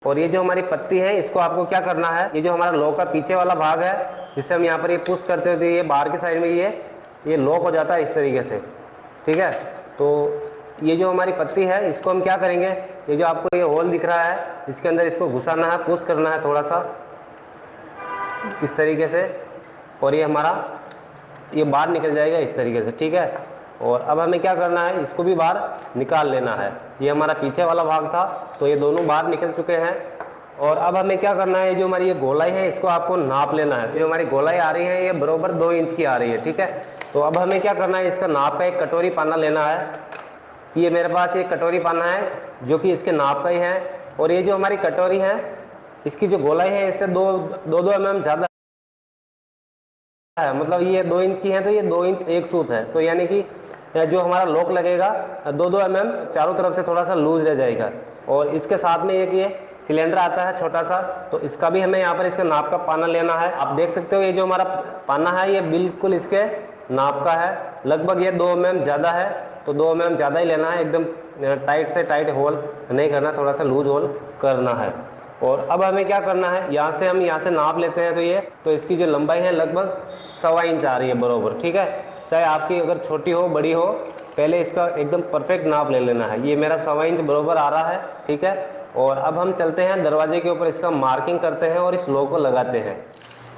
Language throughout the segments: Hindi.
और ये जो हमारी पत्ती है इसको आपको क्या करना है, ये जो हमारा लॉक का पीछे वाला भाग है जिससे हम यहाँ पर ये पुश करते हैं तो ये बाहर की साइड में ये लॉक हो जाता है इस तरीके से, ठीक है। तो ये जो हमारी पत्ती है इसको हम क्या करेंगे, ये जो आपको ये होल दिख रहा है इसके अंदर इसको घुसाना है, पुश करना है थोड़ा सा इस तरीके से, और ये हमारा ये बाहर निकल जाएगा इस तरीके से, ठीक है। और अब हमें क्या करना है, इसको भी बाहर निकाल लेना है। ये हमारा पीछे वाला भाग था तो ये दोनों बाहर निकल चुके हैं। और अब हमें क्या करना है, जो हमारी ये गोलाई है इसको आपको नाप लेना है। जो हमारी गोलाई आ रही है ये बराबर 2 इंच की आ रही है, ठीक है। तो अब हमें क्या करना है, इसका नाप का एक कटोरी पाना लेना है। ये मेरे पास एक कटोरी पाना है जो कि इसके नाप का ही है। और ये जो हमारी कटोरी है इसकी जो गोलाई है इससे 2 mm ज़्यादा है, मतलब ये 2 इंच की है तो ये 2 इंच एक सूत है। तो यानी कि जो हमारा लॉक लगेगा 2 mm चारों तरफ से थोड़ा सा लूज रह जाएगा। और इसके साथ में एक ये सिलेंडर आता है छोटा सा, तो इसका भी हमें यहाँ पर इसका नाप का पाना लेना है। आप देख सकते हो ये जो हमारा पाना है ये बिल्कुल इसके नाप का है, लगभग ये 2 mm ज़्यादा है, तो 2 mm ज़्यादा ही लेना है। एकदम टाइट से टाइट होल नहीं करना, थोड़ा सा लूज होल करना है। और अब हमें क्या करना है, यहाँ से हम यहाँ से नाप लेते हैं तो इसकी जो लंबाई है लगभग 1.25 इंच आ रही है बराबर, ठीक है। चाहे आपकी अगर छोटी हो बड़ी हो, पहले इसका एकदम परफेक्ट नाप ले लेना है। ये मेरा 1.25 इंच बराबर आ रहा है, ठीक है। और अब हम चलते हैं दरवाजे के ऊपर, इसका मार्किंग करते हैं और इस लॉक को लगाते हैं।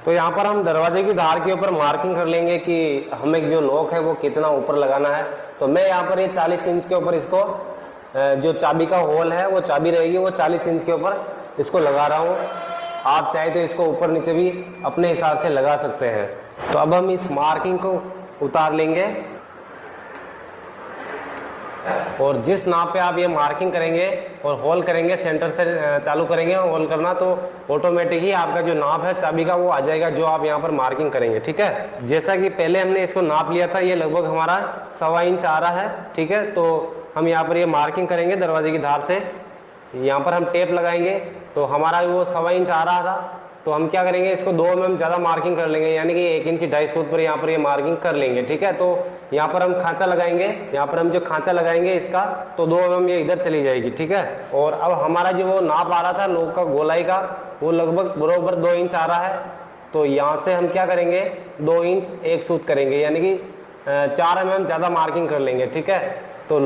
तो यहाँ पर हम दरवाजे की धार के ऊपर मार्किंग कर लेंगे कि हमें जो लॉक है वो कितना ऊपर लगाना है। तो मैं यहाँ पर ये 40 इंच के ऊपर इसको जो चाबी का होल है वो चाबी रहेगी वो 40 इंच के ऊपर इसको लगा रहा हूँ। आप चाहे तो इसको ऊपर नीचे भी अपने हिसाब से लगा सकते हैं। तो अब हम इस मार्किंग को उतार लेंगे और जिस नाप पे आप ये मार्किंग करेंगे और होल करेंगे, सेंटर से चालू करेंगे होल करना, तो ऑटोमेटिक ही आपका जो नाप है चाबी का वो आ जाएगा जो आप यहाँ पर मार्किंग करेंगे, ठीक है। जैसा कि पहले हमने इसको नाप लिया था, ये लगभग हमारा 1.25 इंच आ रहा है, ठीक है। तो हम यहाँ पर ये मार्किंग करेंगे दरवाजे की धार से, यहाँ पर हम टेप लगाएंगे। तो हमारा वो 1.25 इंच आ रहा था, तो हम क्या करेंगे, इसको 2 mm ज़्यादा मार्किंग कर लेंगे, यानी कि 1 इंच 2.5 सूत पर यहाँ पर ये मार्किंग कर लेंगे, ठीक है। तो यहाँ पर हम खांचा लगाएंगे, यहाँ पर हम जो खांचा लगाएंगे इसका, तो 2 mm ये इधर चली जाएगी, ठीक है। और अब हमारा जो वो नाप आ रहा था लॉक का गोलाई का, वो लगभग बराबर 2 इंच आ रहा है। तो यहाँ से हम क्या करेंगे, 2 इंच 1 सूत करेंगे, यानी कि 4 mm ज़्यादा मार्किंग कर लेंगे, ठीक है। तो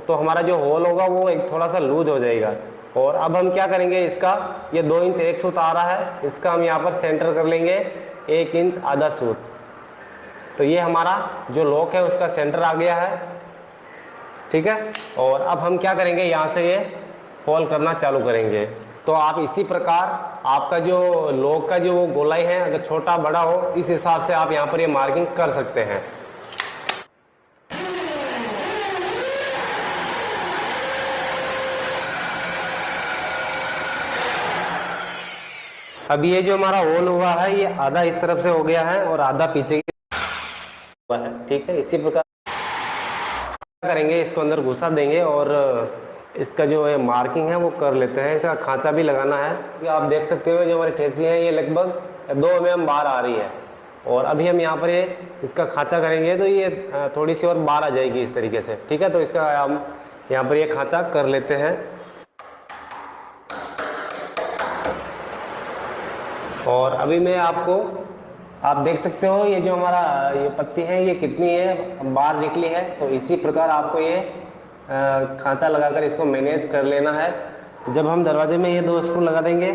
हमारा जो होल होगा वो एक थोड़ा सा लूज हो जाएगा। और अब हम क्या करेंगे, इसका ये 2 इंच 1 सूत आ रहा है, इसका हम यहाँ पर सेंटर कर लेंगे 1 इंच आधा सूत। तो ये हमारा जो लॉक है उसका सेंटर आ गया है, ठीक है। और अब हम क्या करेंगे, यहाँ से ये होल करना चालू करेंगे। तो आप इसी प्रकार आपका जो लॉक का जो वो गोलाई है अगर छोटा बड़ा हो, इस हिसाब से आप यहाँ पर ये मार्किंग कर सकते हैं। अब ये जो हमारा होल हुआ है ये आधा इस तरफ से हो गया है और आधा पीछे की हुआ है, ठीक है। इसी प्रकार करेंगे, इसको अंदर घुसा देंगे और इसका जो है मार्किंग है वो कर लेते हैं। इसका खांचा भी लगाना है। ये आप देख सकते हो जो हमारी ठेसी है ये लगभग 2 mm बाहर आ रही है। और अभी हम यहाँ पर ये इसका खांचा करेंगे तो ये थोड़ी सी और बाहर आ जाएगी इस तरीके से, ठीक है। तो इसका हम यहाँ पर ये खांचा कर लेते हैं। और अभी मैं आपको, आप देख सकते हो ये जो हमारा ये पत्ती है ये कितनी है बाहर निकली है। तो इसी प्रकार आपको ये खांचा लगाकर इसको मैनेज कर लेना है। जब हम दरवाजे में ये 2 स्क्रू लगा देंगे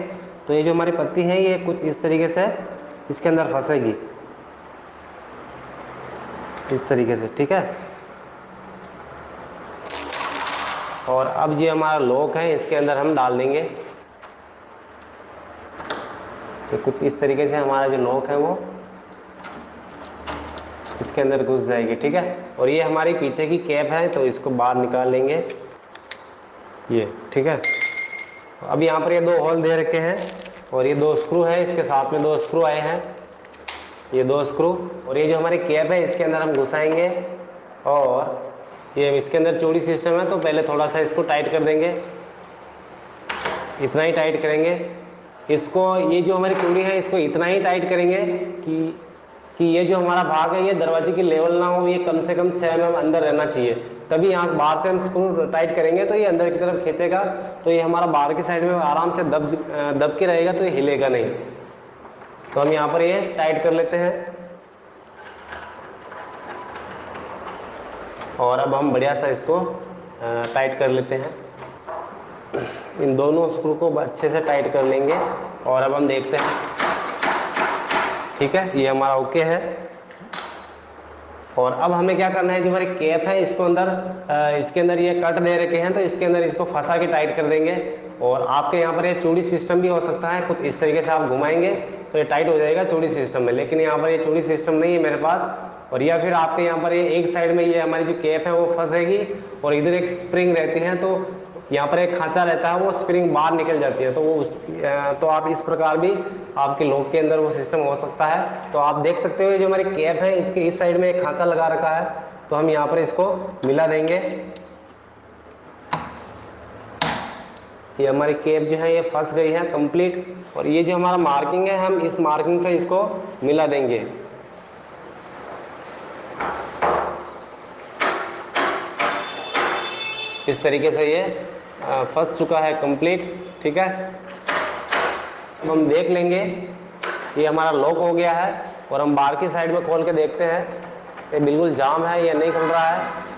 तो ये जो हमारी पत्ती है ये कुछ इस तरीके से इसके अंदर फंसेगी, इस तरीके से, ठीक है। और अब ये हमारा लॉक है इसके अंदर हम डाल देंगे। तो कुछ इस तरीके से हमारा जो लॉक है वो इसके अंदर घुस जाएगी, ठीक है। और ये हमारी पीछे की कैप है तो इसको बाहर निकाल लेंगे ये, ठीक है। अब यहाँ पर ये 2 होल दे रखे हैं और ये 2 स्क्रू है, इसके साथ में 2 स्क्रू आए हैं, ये 2 स्क्रू। और ये जो हमारी कैप है इसके अंदर हम घुसाएंगे और ये इसके अंदर चूड़ी सिस्टम है। तो पहले थोड़ा सा इसको टाइट कर देंगे, इतना ही टाइट करेंगे इसको। ये जो हमारी चूड़ी है इसको इतना ही टाइट करेंगे कि ये जो हमारा भाग है ये दरवाजे की लेवल ना हो, ये कम से कम 6 mm अंदर रहना चाहिए, कभी यहाँ बाहर से हम स्क्रू टाइट करेंगे तो ये अंदर की तरफ खींचेगा, तो ये हमारा बाहर की साइड में आराम से दब के रहेगा, तो ये हिलेगा नहीं। तो हम यहाँ पर ये टाइट कर लेते हैं। और अब हम बढ़िया सा इसको टाइट कर लेते हैं। इन दोनों स्क्रू को अच्छे से टाइट कर लेंगे और अब हम देखते हैं। ठीक है, ये हमारा ओके है। और अब हमें क्या करना है, जो हमारी कैप है इसको इसके अंदर ये कट दे रखे हैं, तो इसके अंदर इसको फंसा के टाइट कर देंगे। और आपके यहाँ पर ये चूड़ी सिस्टम भी हो सकता है, कुछ इस तरीके से आप घुमाएंगे तो ये टाइट हो जाएगा चूड़ी सिस्टम में, लेकिन यहाँ पर ये चूड़ी सिस्टम नहीं है मेरे पास। और या फिर आपके यहाँ पर ये एक साइड में ये हमारी जो कैप है वो फंसेगी और इधर एक स्प्रिंग रहती है, तो यहाँ पर एक खांचा रहता है, वो स्प्रिंग बाहर निकल जाती है, तो आप इस प्रकार भी आपके लॉक के अंदर वो सिस्टम हो सकता है। तो आप देख सकते हो जो हमारी कैप है इसके इस साइड में एक खांचा लगा रखा है, तो हम यहाँ पर इसको मिला देंगे। ये हमारी कैप जो है ये फंस गई है कंप्लीट, और ये जो हमारा मार्किंग है हम इस मार्किंग से इसको मिला देंगे। इस तरीके से ये फंस चुका है कंप्लीट। ठीक है, अब हम देख लेंगे ये हमारा लॉक हो गया है, और हम बाहर की साइड में खोल के देखते हैं ये बिल्कुल जाम है, ये नहीं खुल रहा है।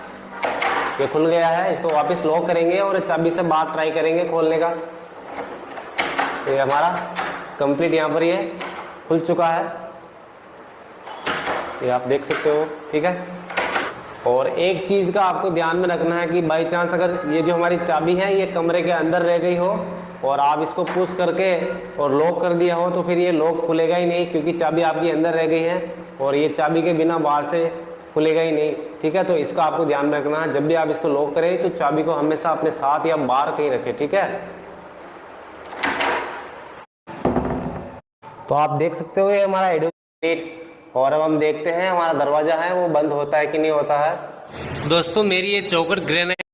ये खुल गया है, इसको वापस लॉक करेंगे और चाबी से बाहर ट्राई करेंगे खोलने का। ये हमारा कंप्लीट यहाँ पर ये खुल चुका है, ये आप देख सकते हो। ठीक है, और एक चीज़ का आपको ध्यान में रखना है कि बाई चांस अगर ये जो हमारी चाबी है ये कमरे के अंदर रह गई हो और आप इसको पुश करके और लॉक कर दिया हो, तो फिर ये लॉक खुलेगा ही नहीं, क्योंकि चाबी आपकी अंदर रह गई है और ये चाबी के बिना बाहर से खुलेगा ही नहीं। ठीक है, तो इसका आपको ध्यान में रखना है, जब भी आप इसको लॉक करें तो चाबी को हमेशा अपने साथ या बाहर कहीं रखें। ठीक है, तो आप देख सकते हो ये हमारा एडोप्ट। और अब हम देखते हैं हमारा दरवाजा है वो बंद होता है कि नहीं होता है। दोस्तों मेरी ये चौखट ग्रेनाइट